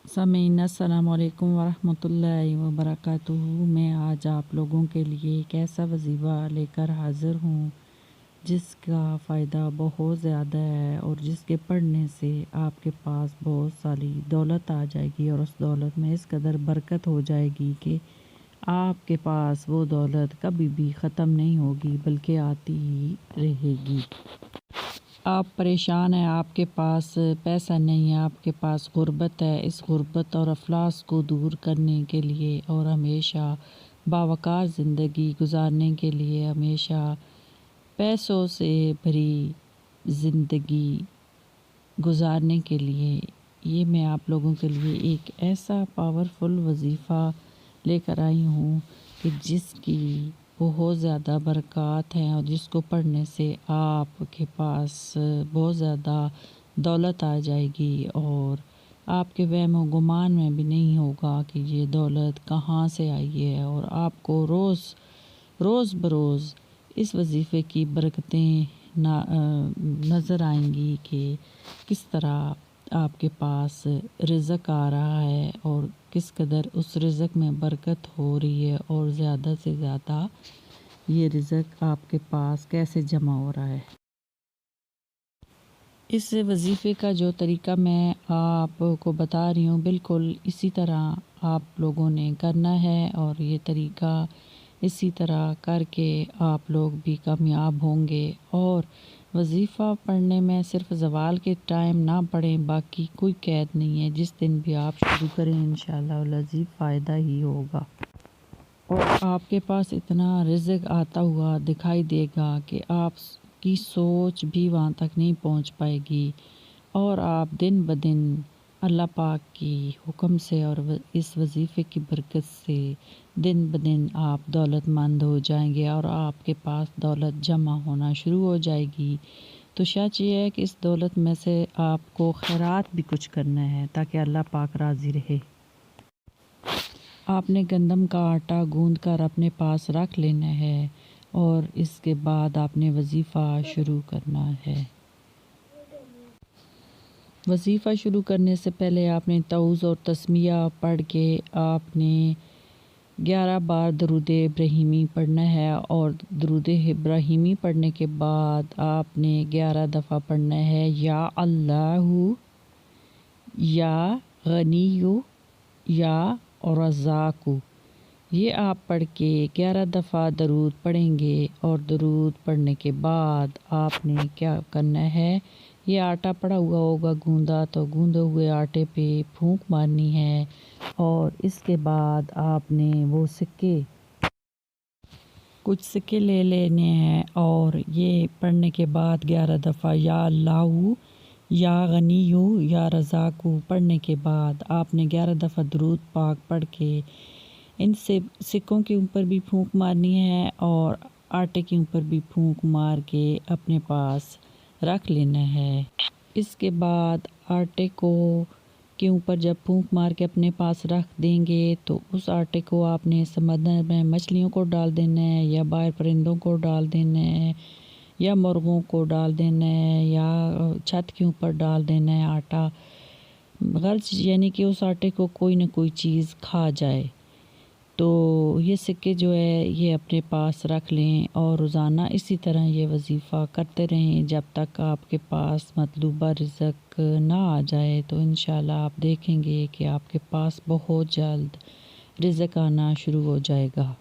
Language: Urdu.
سامعین السلام علیکم ورحمۃ اللہ وبرکاتہ۔ میں آج آپ لوگوں کے لیے ایک ایسا وظیفہ لے کر حاضر ہوں جس کا فائدہ بہت زیادہ ہے اور جس کے پڑھنے سے آپ کے پاس بہت ساری دولت آ جائے گی اور اس دولت میں اس قدر برکت ہو جائے گی کہ آپ کے پاس وہ دولت کبھی بھی ختم نہیں ہوگی بلکہ آتی ہی رہے گی۔ آپ پریشان ہیں، آپ کے پاس پیسہ نہیں ہے، آپ کے پاس غربت ہے۔ اس غربت اور افلاس کو دور کرنے کے لیے اور ہمیشہ باوقار زندگی گزارنے کے لیے، ہمیشہ پیسوں سے بھری زندگی گزارنے کے لیے، یہ میں آپ لوگوں کے لیے ایک ایسا پاورفل وظیفہ لے کر آئی ہوں کہ جس کی بہت زیادہ برکات ہیں اور جس کو پڑھنے سے آپ کے پاس بہت زیادہ دولت آ جائے گی اور آپ کے وہم و گمان میں بھی نہیں ہوگا کہ یہ دولت کہاں سے آئی ہے، اور آپ کو روز بروز اس وظیفے کی برکتیں نظر آئیں گی کہ کس طرح آپ کے پاس رزق آ رہا ہے اور کس قدر اس رزق میں برکت ہو رہی ہے اور زیادہ سے زیادہ یہ رزق آپ کے پاس کیسے جمع ہو رہا ہے۔ اس وظیفے کا جو طریقہ میں آپ کو بتا رہی ہوں بالکل اسی طرح آپ لوگوں نے کرنا ہے، اور یہ طریقہ اسی طرح کر کے آپ لوگ بھی کامیاب ہوں گے۔ اور وظیفہ پڑھنے میں صرف زوال کے ٹائم نہ پڑھیں، باقی کوئی قید نہیں ہے، جس دن بھی آپ شروع کریں انشاءاللہ العزیز فائدہ ہی ہوگا، اور آپ کے پاس اتنا رزق آتا ہوا دکھائی دے گا کہ آپ کی سوچ بھی وہاں تک نہیں پہنچ پائے گی، اور آپ دن بدن اللہ پاک کی حکم سے اور اس وظیفے کی برکت سے دن بدن آپ دولت مند ہو جائیں گے اور آپ کے پاس دولت جمع ہونا شروع ہو جائے گی۔ تو شرط یہ ہے کہ اس دولت میں سے آپ کو خیرات بھی کچھ کرنا ہے تاکہ اللہ پاک راضی رہے۔ آپ نے گندم کا آٹا گوندھ کر اپنے پاس رکھ لینا ہے، اور اس کے بعد آپ نے وظیفہ شروع کرنا ہے۔ وظیفہ شروع کرنے سے پہلے آپ نے تعوذ اور تسمیہ پڑھ کے آپ نے 11 بار درود ابراہیمی پڑھنا ہے، اور درود ابراہیمی پڑھنے کے بعد آپ نے 11 دفعہ پڑھنا ہے یا اللہ، یا غنی، یا رزاق۔ یہ آپ پڑھ کے 11 دفعہ درود پڑھیں گے، اور درود پڑھنے کے بعد آپ نے کیا کرنا ہے، یہ آٹا پڑا ہوا ہوگا گوندا، تو گوندے ہوئے آٹے پہ پھونک مارنی ہے، اور اس کے بعد آپ نے وہ کچھ سکے لے لینے ہیں، اور یہ پڑھنے کے بعد 11 دفعہ یا اللہ، یا غنی، یا رزاق پڑھنے کے بعد آپ نے 11 دفعہ درود پاک پڑھ کے ان سے سکوں کے اوپر بھی پھونک مارنی ہے اور آٹے کے اوپر بھی پھونک مار کے اپنے پاس رکھ لینا ہے۔ اس کے بعد آٹے کے اوپر جب پھونک مار کے اپنے پاس رکھ دیں گے تو اس آٹے کو آپ نے سمندر میں مچھلیوں کو ڈال دینا ہے، یا باہر پرندوں کو ڈال دینا ہے، یا مرغوں کو ڈال دینا ہے، یا چھت کے اوپر ڈال دینا ہے آٹا، غرض یعنی کہ اس آٹے کو کوئی نہ کوئی چیز کھا جائے۔ تو یہ سکے جو ہے یہ اپنے پاس رکھ لیں، اور روزانہ اسی طرح یہ وظیفہ کرتے رہیں جب تک آپ کے پاس مطلوبہ رزق نہ آ جائے، تو انشاءاللہ آپ دیکھیں گے کہ آپ کے پاس بہت جلد رزق آنا شروع ہو جائے گا۔